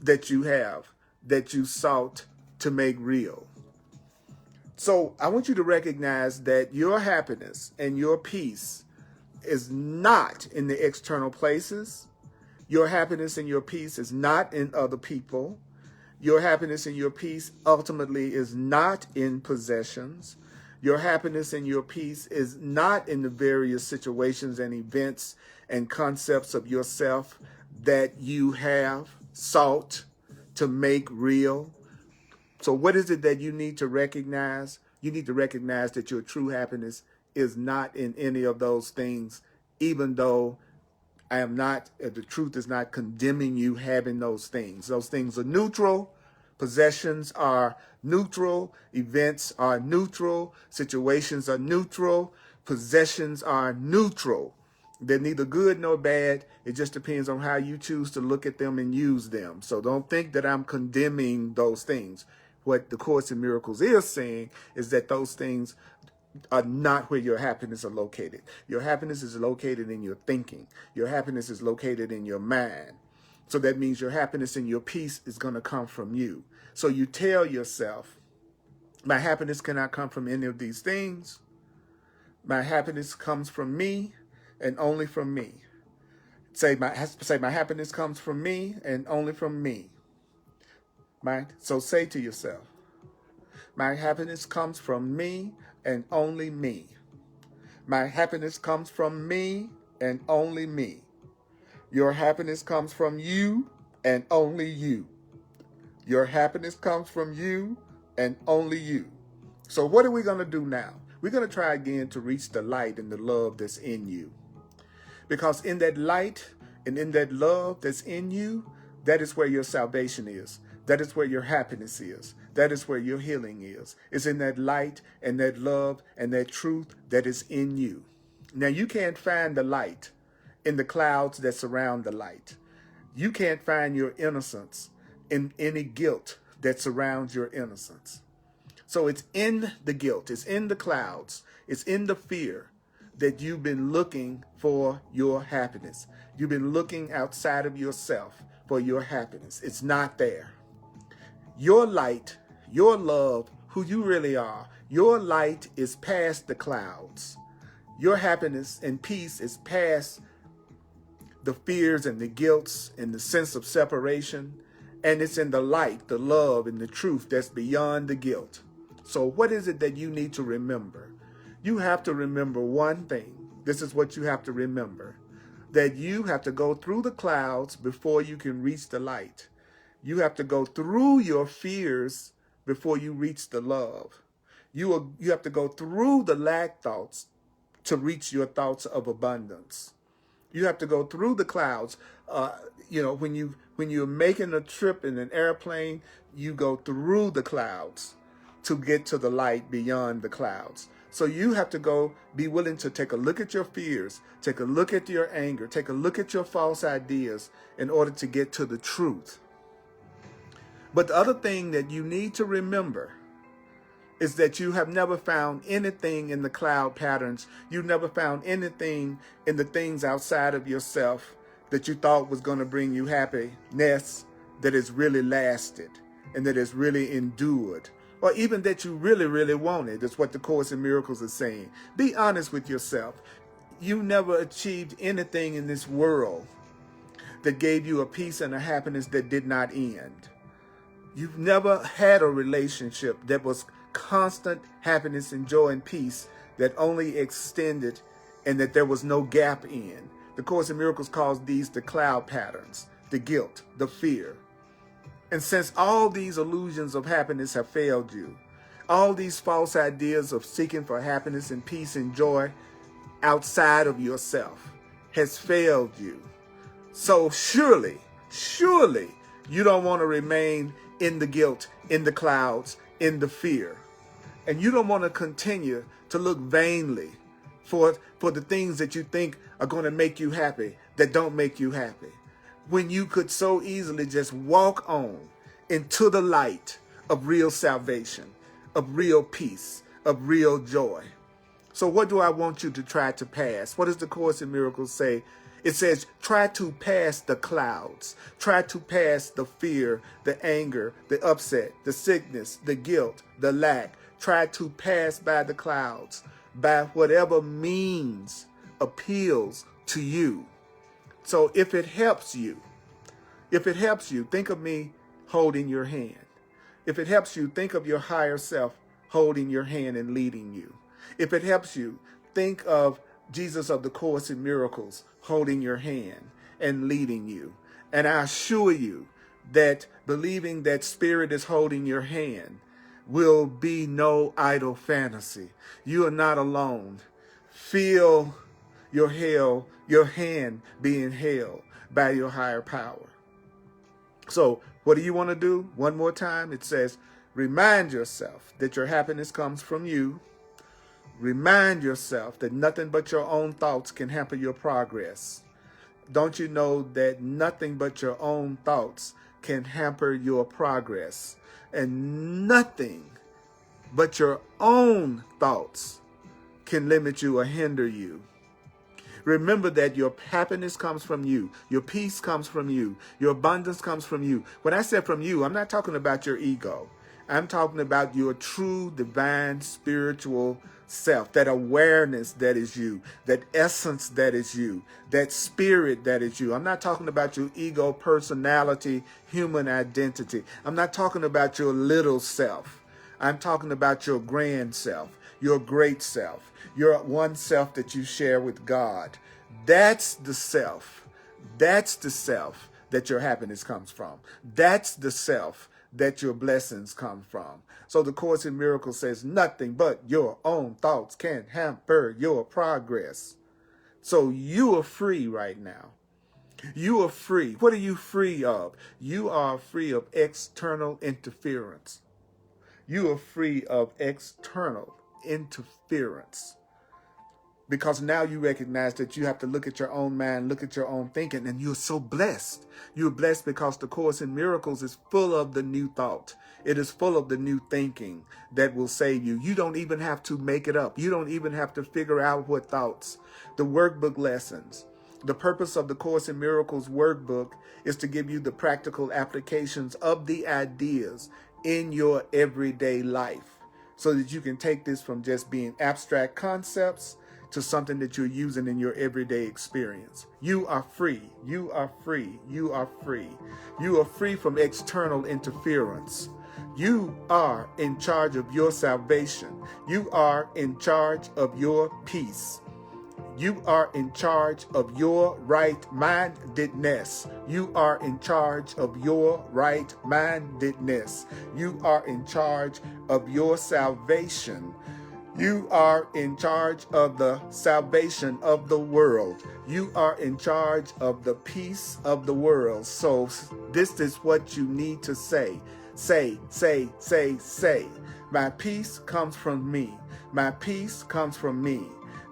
that you have, that you sought to make real. So I want you to recognize that your happiness and your peace is not in the external places. Your happiness and your peace is not in other people. Your happiness and your peace ultimately is not in possessions. Your happiness and your peace is not in the various situations and events and concepts of yourself that you have sought to make real. So what is it that you need to recognize? You need to recognize that your true happiness is not in any of those things, even though the truth is not condemning you having those things. Those things are neutral. Possessions are neutral. Events are neutral. Situations are neutral. Possessions are neutral. They're neither good nor bad. It just depends on how you choose to look at them and use them. So don't think that I'm condemning those things. What the Course in Miracles is saying is that those things are not where your happiness is located. Your happiness is located in your thinking. Your happiness is located in your mind. So that means your happiness and your peace is going to come from you. So you tell yourself, my happiness cannot come from any of these things. My happiness comes from me and only from me. Say my happiness comes from me and only from me. So say to yourself, my happiness comes from me and only me. My happiness comes from me and only me. Your happiness comes from you and only you. Your happiness comes from you and only you. So what are we going to do now? We're going to try again to reach the light and the love that's in you. Because in that light and in that love that's in you, that is where your salvation is. That is where your happiness is. That is where your healing is. It's in that light and that love and that truth that is in you. Now, you can't find the light in the clouds that surround the light. You can't find your innocence in any guilt that surrounds your innocence. So it's in the guilt, it's in the clouds, it's in the fear that you've been looking for your happiness. You've been looking outside of yourself for your happiness. It's not there. Your light, your love, who you really are, your light is past the clouds. Your happiness and peace is past the fears and the guilts and the sense of separation. And it's in the light, the love, and the truth that's beyond the guilt. So what is it that you need to remember? You have to remember one thing. This is what you have to remember. That you have to go through the clouds before you can reach the light. You have to go through your fears before you reach the love. You have to go through the lack thoughts to reach your thoughts of abundance. You have to go through the clouds. When you're making a trip in an airplane, you go through the clouds to get to the light beyond the clouds. So you have to be willing to take a look at your fears, take a look at your anger, take a look at your false ideas in order to get to the truth. But the other thing that you need to remember is that you have never found anything in the cloud patterns. You've never found anything in the things outside of yourself that you thought was going to bring you happiness that has really lasted and that has really endured, or even that you really, really wanted. That's what the Course in Miracles is saying. Be honest with yourself. You never achieved anything in this world that gave you a peace and a happiness that did not end. You've never had a relationship that was constant happiness and joy and peace that only extended and that there was no gap in. The Course in Miracles calls these the cloud patterns, the guilt, the fear. And since all these illusions of happiness have failed you, all these false ideas of seeking for happiness and peace and joy outside of yourself has failed you. So surely you don't want to remain in the guilt, in the clouds, in the fear. And you don't want to continue to look vainly for the things that you think are going to make you happy that don't make you happy, when you could so easily just walk on into the light of real salvation, of real peace, of real joy. So what do I want you to try to pass? What does the Course in Miracles say? It says, try to pass the clouds. Try to pass the fear, the anger, the upset, the sickness, the guilt, the lack. Try to pass by the clouds by whatever means appeals to you. So if it helps you, think of me holding your hand. If it helps you, think of your higher self holding your hand and leading you. If it helps you, think of Jesus of the Course in Miracles holding your hand and leading you. And I assure you that believing that Spirit is holding your hand will be no idle fantasy. You are not alone. Feel your hand being held by your higher power. So what do you want to do? One more time, it says, remind yourself that your happiness comes from you. Remind yourself that nothing but your own thoughts can hamper your progress. Don't you know that nothing but your own thoughts can hamper your progress? And nothing but your own thoughts can limit you or hinder you. Remember that your happiness comes from you. Your peace comes from you. Your abundance comes from you. When I said from you, I'm not talking about your ego. I'm talking about your true, divine, spiritual self, that awareness that is you, that essence that is you, that spirit that is you. I'm not talking about your ego, personality, human identity. I'm not talking about your little self. I'm talking about your grand self, your great self, your one self that you share with God. That's the self. That's the self that your happiness comes from. That's the self that your blessings come from. So the Course in Miracles says nothing but your own thoughts can hamper your progress. So you are free right now. You are free. What are you free of? You are free of external interference. You are free of external interference. Because now you recognize that you have to look at your own mind, look at your own thinking, and you're so blessed. You're blessed because the Course in Miracles is full of the new thought. It is full of the new thinking that will save you. You don't even have to make it up. You don't even have to figure out what thoughts. The workbook lessons. The purpose of the Course in Miracles workbook is to give you the practical applications of the ideas in your everyday life so that you can take this from just being abstract concepts to something that you're using in your everyday experience. You are free. You are free. You are free. You are free from external interference. You are in charge of your salvation. You are in charge of your peace. You are in charge of your right-mindedness. You are in charge of your right-mindedness. You are in charge of your salvation. You are in charge of the salvation of the world. You are in charge of the peace of the world. So this is what you need to say. Say, say, say, say. My peace comes from me. My peace comes from me.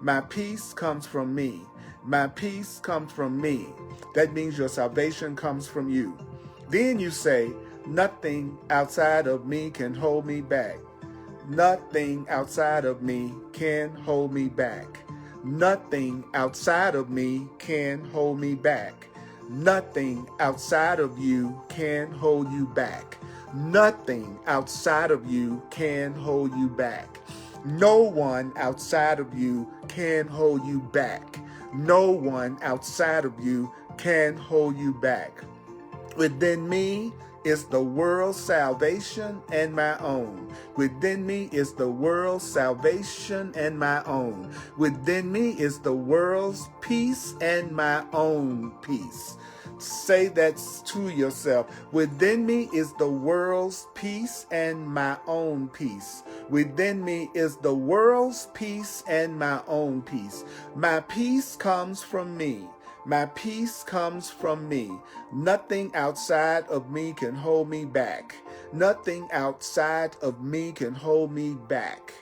My peace comes from me. My peace comes from me. That means your salvation comes from you. Then you say, nothing outside of me can hold me back. Nothing outside of me can hold me back. Nothing outside of me can hold me back. Nothing outside of you can hold you back. Nothing outside of you can hold you back. No one outside of you can hold you back. No one outside of you can hold you back. Within me is the world's salvation and my own. Within me is the world's salvation and my own. Within me is the world's peace and my own peace. Say that to yourself. Within me is the world's peace and my own peace. Within me is the world's peace and my own peace. My peace comes from me. My peace comes from me. Nothing outside of me can hold me back. Nothing outside of me can hold me back.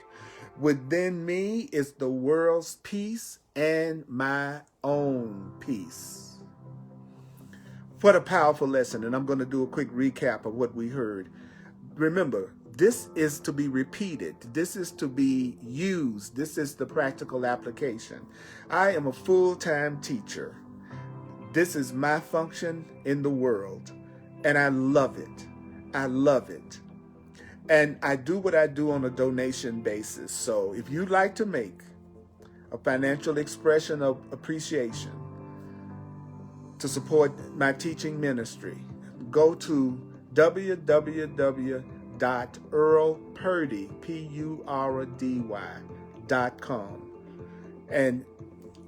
Within me is the world's peace and my own peace. What a powerful lesson, and I'm going to do a quick recap of what we heard. Remember, this is to be repeated. This is to be used. This is the practical application. I am a full-time teacher. This is my function in the world, and I love it. I love it. And I do what I do on a donation basis. So if you'd like to make a financial expression of appreciation to support my teaching ministry, go to www.earlpurdy.com, and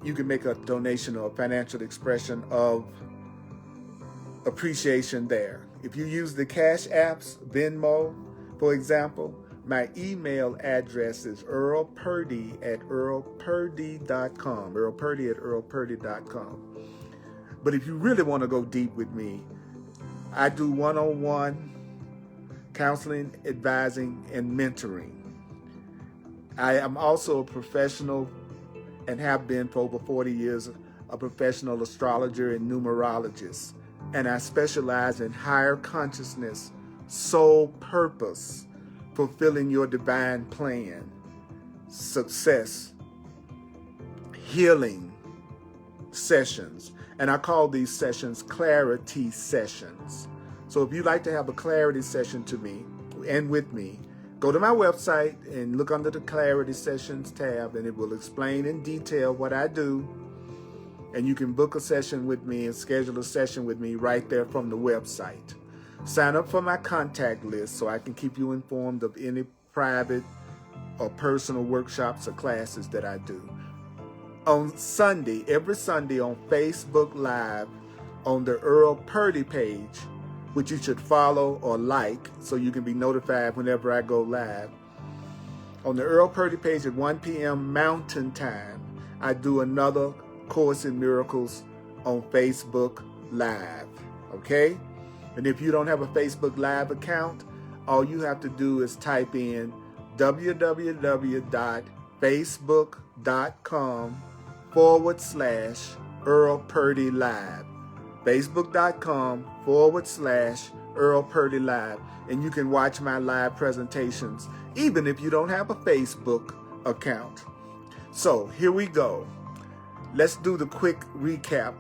you can make a donation or a financial expression of appreciation there. If you use the Cash Apps, Venmo, for example, my email address is earlpurdy@earlpurdy.com, earlpurdy@earlpurdy.com. But if you really want to go deep with me, I do one-on-one counseling, advising, and mentoring. I am also a professional and have been for over 40 years, a professional astrologer and numerologist. And I specialize in higher consciousness, soul purpose, fulfilling your divine plan, success, healing sessions. And I call these sessions clarity sessions. So if you'd like to have a clarity session to me and with me, go to my website and look under the Clarity Sessions tab, and it will explain in detail what I do. And you can book a session with me and schedule a session with me right there from the website. Sign up for my contact list so I can keep you informed of any private or personal workshops or classes that I do. On Sunday, every Sunday on Facebook Live, on the Earl Purdy page, which you should follow or like so you can be notified whenever I go live. On the Earl Purdy page at 1 p.m. Mountain Time, I do another Course in Miracles on Facebook Live, okay? And if you don't have a Facebook Live account, all you have to do is type in www.facebook.com/Earl Purdy Live. Facebook.com/Earl Purdy Live. And you can watch my live presentations, even if you don't have a Facebook account. So here we go. Let's do the quick recap.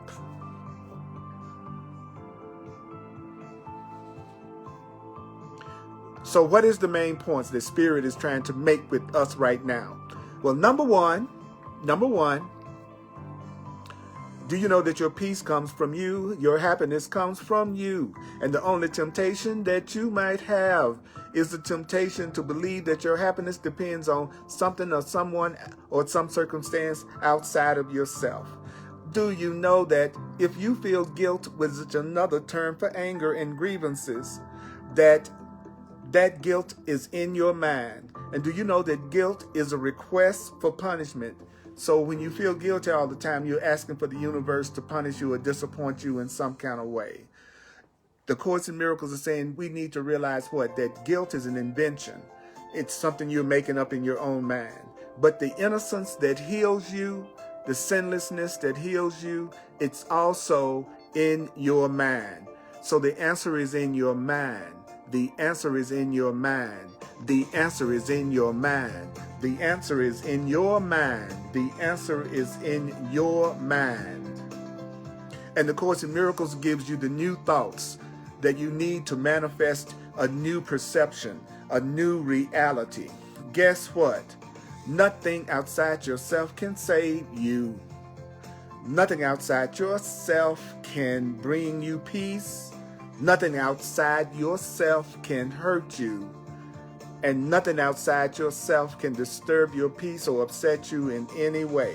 So what is the main points that Spirit is trying to make with us right now? Well, number one, do you know that your peace comes from you? Your happiness comes from you. And the only temptation that you might have is the temptation to believe that your happiness depends on something or someone or some circumstance outside of yourself. Do you know that if you feel guilt, which is another term for anger and grievances, that that guilt is in your mind. And do you know that guilt is a request for punishment? So when you feel guilty all the time, you're asking for the universe to punish you or disappoint you in some kind of way. The Course in Miracles is saying we need to realize what? That guilt is an invention. It's something you're making up in your own mind. But the innocence that heals you, the sinlessness that heals you, it's also in your mind. So the answer is in your mind. The answer is in your mind. The answer is in your mind. The answer is in your mind. The answer is in your mind. And the Course in Miracles gives you the new thoughts that you need to manifest a new perception, a new reality. Guess what? Nothing outside yourself can save you. Nothing outside yourself can bring you peace. Nothing outside yourself can hurt you. And nothing outside yourself can disturb your peace or upset you in any way.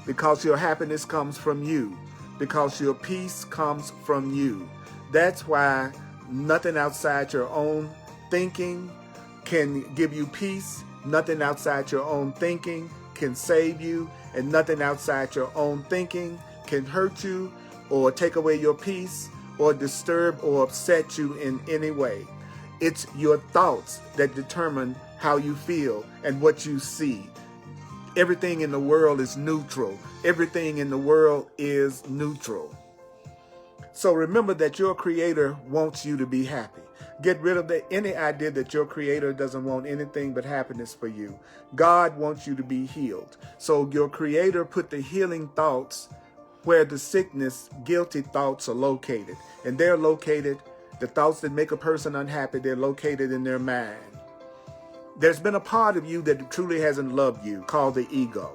Because your happiness comes from you. Because your peace comes from you. That's why nothing outside your own thinking can give you peace. Nothing outside your own thinking can save you. And nothing outside your own thinking can hurt you or take away your peace or disturb or upset you in any way. It's your thoughts that determine how you feel and what you see. Everything in the world is neutral. Everything in the world is neutral. So remember that your Creator wants you to be happy. Get rid of any idea that your Creator doesn't want anything but happiness for you. God wants you to be healed. So your Creator put the healing thoughts where the sickness, guilty thoughts are located. And they're located, the thoughts that make a person unhappy, they're located in their mind. There's been a part of you that truly hasn't loved you, called the ego.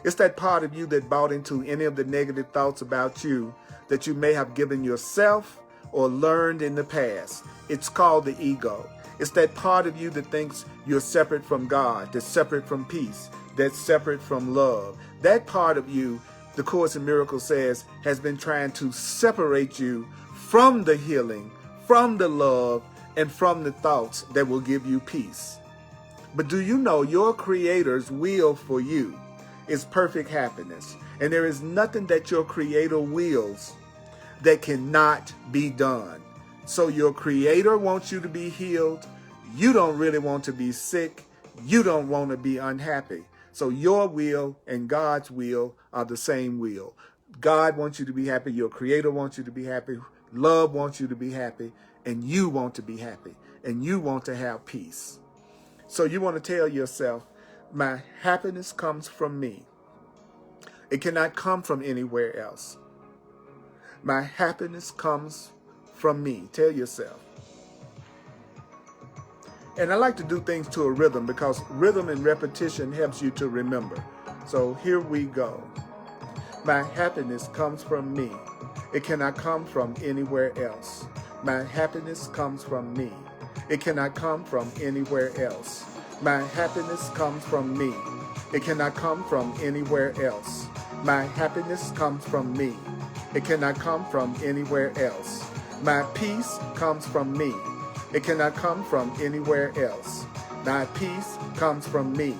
It's that part of you that bought into any of the negative thoughts about you that you may have given yourself or learned in the past. It's called the ego. It's that part of you that thinks you're separate from God, that's separate from peace, that's separate from love. That part of you, the Course in Miracles says, has been trying to separate you from the healing, from the love, and from the thoughts that will give you peace. But do you know your Creator's will for you is perfect happiness? And there is nothing that your Creator wills that cannot be done. So your Creator wants you to be healed. You don't really want to be sick. You don't want to be unhappy. So your will and God's will are the same will. God wants you to be happy. Your Creator wants you to be happy. Love wants you to be happy. And you want to be happy. And you want to have peace. So you want to tell yourself, my happiness comes from me. It cannot come from anywhere else. My happiness comes from me. Tell yourself. And I like to do things to a rhythm because rhythm and repetition helps you to remember. So here we go. My happiness comes from me. It cannot come from anywhere else. My happiness comes from me. It cannot come from anywhere else. My happiness comes from me. It cannot come from anywhere else. My happiness comes from me. It cannot come from anywhere else. My peace comes from me. It cannot come from anywhere else. My peace comes from me.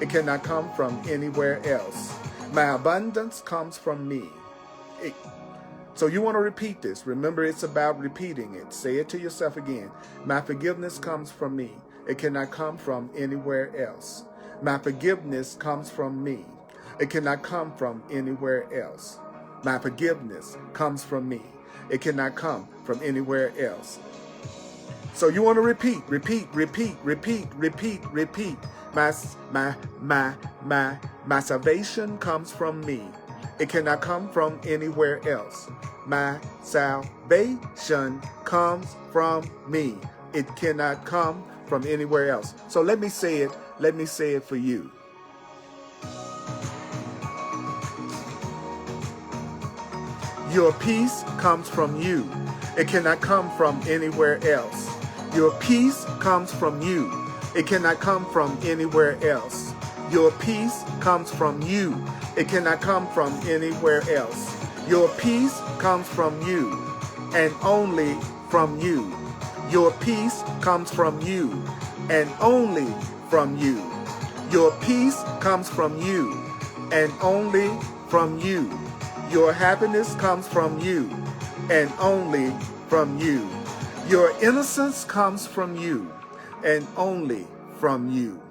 It cannot come from anywhere else. My abundance comes from me. So you want to repeat this. Remember, it's about repeating it. Say it to yourself again. My forgiveness comes from me. It cannot come from anywhere else. My forgiveness comes from me. It cannot come from anywhere else. My forgiveness comes from me. It cannot come from anywhere else. So you want to repeat. My salvation comes from me. It cannot come from anywhere else. My salvation comes from me. It cannot come from anywhere else. So let me say it. Let me say it for you. Your peace comes from you. It cannot come from anywhere else. Your peace comes from you. It cannot come from anywhere else. Your peace comes from you. It cannot come from anywhere else. Your peace comes from you and only from you. Your peace comes from you and only from you. Your peace comes from you and only from you. Your happiness comes from you and only from you. Your innocence comes from you and only from you.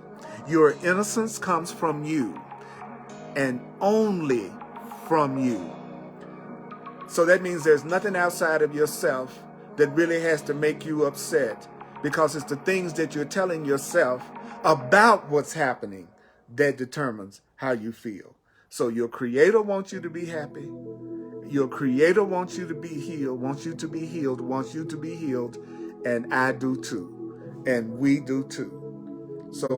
Your innocence comes from you and only from you. So that means there's nothing outside of yourself that really has to make you upset, because it's the things that you're telling yourself about what's happening that determines how you feel. So your Creator wants you to be happy. Your Creator wants you to be healed, wants you to be healed, wants you to be healed, and I do too, and we do too. So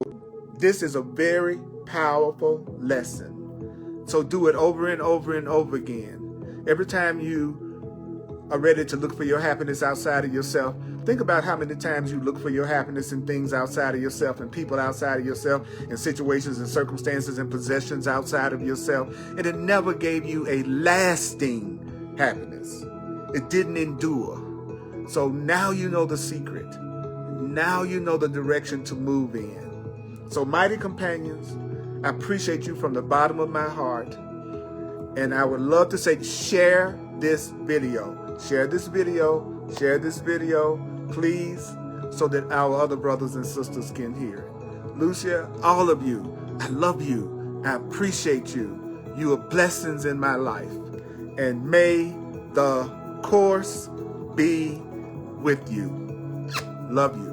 this is a very powerful lesson. So do it over and over and over again. Every time you are ready to look for your happiness outside of yourself, think about how many times you look for your happiness in things outside of yourself and people outside of yourself and situations and circumstances and possessions outside of yourself, and it never gave you a lasting happiness. It didn't endure. So now you know the secret. Now you know the direction to move in. So mighty companions, I appreciate you from the bottom of my heart. And I would love to say, share this video. Share this video. Share this video, please, so that our other brothers and sisters can hear it. Lucia, all of you, I love you. I appreciate you. You are blessings in my life. And may the course be with you. Love you.